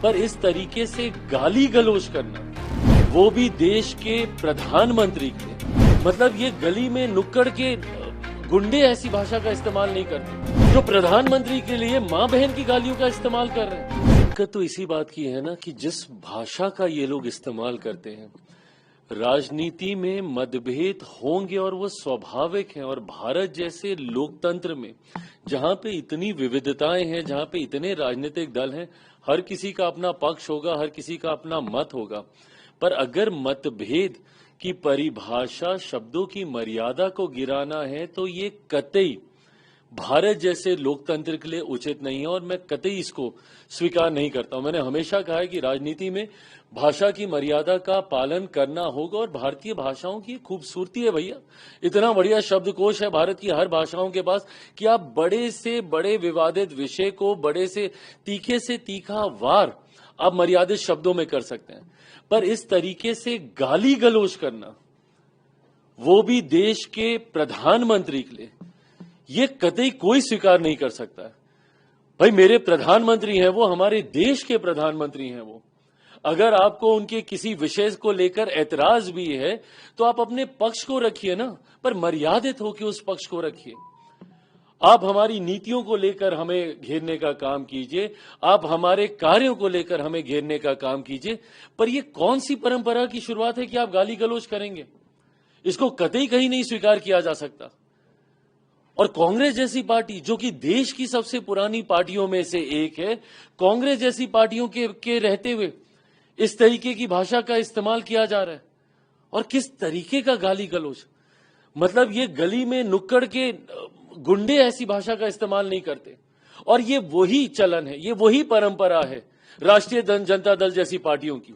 पर इस तरीके से गाली गलौज करना, वो भी देश के प्रधानमंत्री के, मतलब ये गली में नुक्कड़ के गुंडे ऐसी भाषा का इस्तेमाल नहीं करते जो प्रधानमंत्री के लिए मां बहन की गालियों का इस्तेमाल कर रहे हैं। दिक्कत तो इसी बात की है ना कि जिस भाषा का ये लोग इस्तेमाल करते हैं, राजनीति में मतभेद होंगे और वो स्वाभाविक हैं। और भारत जैसे लोकतंत्र में जहां पे इतनी विविधताएं हैं, जहां पे इतने राजनीतिक दल हैं, हर किसी का अपना पक्ष होगा, हर किसी का अपना मत होगा, पर अगर मतभेद की परिभाषा शब्दों की मर्यादा को गिराना है तो ये कतई भारत जैसे लोकतंत्र के लिए उचित नहीं है और मैं कतई इसको स्वीकार नहीं करता हूं। मैंने हमेशा कहा है कि राजनीति में भाषा की मर्यादा का पालन करना होगा और भारतीय भाषाओं की खूबसूरती है भैया। इतना बढ़िया शब्दकोश है भारत की हर भाषाओं के पास कि आप बड़े से बड़े विवादित विषय को बड़े से तीखा वार आप मर्यादित शब्दों में कर सकते हैं, पर इस तरीके से गाली गलौज करना, वो भी देश के प्रधानमंत्री के लिए, ये कतई कोई स्वीकार नहीं कर सकता है। भाई मेरे प्रधानमंत्री हैं, वो हमारे देश के प्रधानमंत्री हैं। वो अगर आपको उनके किसी विषय को लेकर ऐतराज भी है तो आप अपने पक्ष को रखिए ना, पर मर्यादित होकर उस पक्ष को रखिए। आप हमारी नीतियों को लेकर हमें घेरने का काम कीजिए, आप हमारे कार्यों को लेकर हमें घेरने का काम कीजिए, पर यह कौन सी परंपरा की शुरुआत है कि आप गाली गलौज करेंगे? इसको कतई कहीं नहीं स्वीकार किया जा सकता। और कांग्रेस जैसी पार्टी जो कि देश की सबसे पुरानी पार्टियों में से एक है, कांग्रेस जैसी पार्टियों के रहते हुए इस तरीके की भाषा का इस्तेमाल किया जा रहा है। और किस तरीके का गाली गलौज, मतलब ये गली में नुक्कड़ के गुंडे ऐसी भाषा का इस्तेमाल नहीं करते। और ये वही चलन है, ये वही परंपरा है राष्ट्रीय जनता दल जैसी पार्टियों की,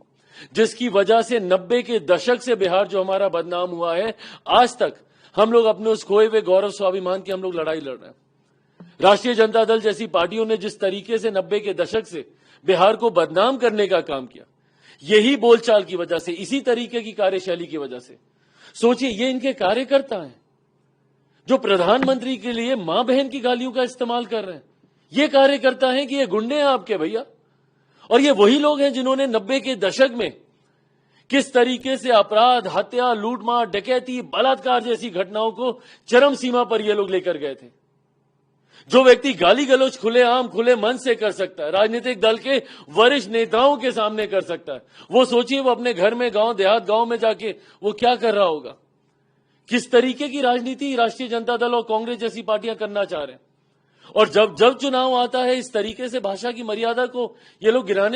जिसकी वजह से 90 के दशक से बिहार जो हमारा बदनाम हुआ है, आज तक हम लोग अपने उस खोए हुए गौरव स्वाभिमान की हम लोग लड़ाई लड़ रहे हैं। राष्ट्रीय जनता दल जैसी पार्टियों ने जिस तरीके से 90 के दशक से बिहार को बदनाम करने का काम किया, यही बोलचाल की वजह से, इसी तरीके की कार्यशैली की वजह से, सोचिए ये इनके कार्यकर्ता हैं जो प्रधानमंत्री के लिए मां बहन की गालियों का इस्तेमाल कर रहे हैं। ये कार्यकर्ता हैं कि ये गुंडे हैं आपके भैया। और ये वही लोग हैं जिन्होंने 90 के दशक में किस तरीके से अपराध, हत्या, लूटमार, डकैती, बलात्कार जैसी घटनाओं को चरम सीमा पर ये लोग लेकर गए थे। जो व्यक्ति गाली गलौज खुलेआम खुले मन से कर सकता है, राजनीतिक दल के वरिष्ठ नेताओं के सामने कर सकता है, वो सोचिए वो अपने घर में, गांव देहात गांव में जाके वो क्या कर रहा होगा। किस तरीके की राजनीति राष्ट्रीय जनता दल और कांग्रेस जैसी पार्टियां करना चाह रहे हैं। और जब चुनाव आता है, इस तरीके से भाषा की मर्यादा को ये लोग गिराने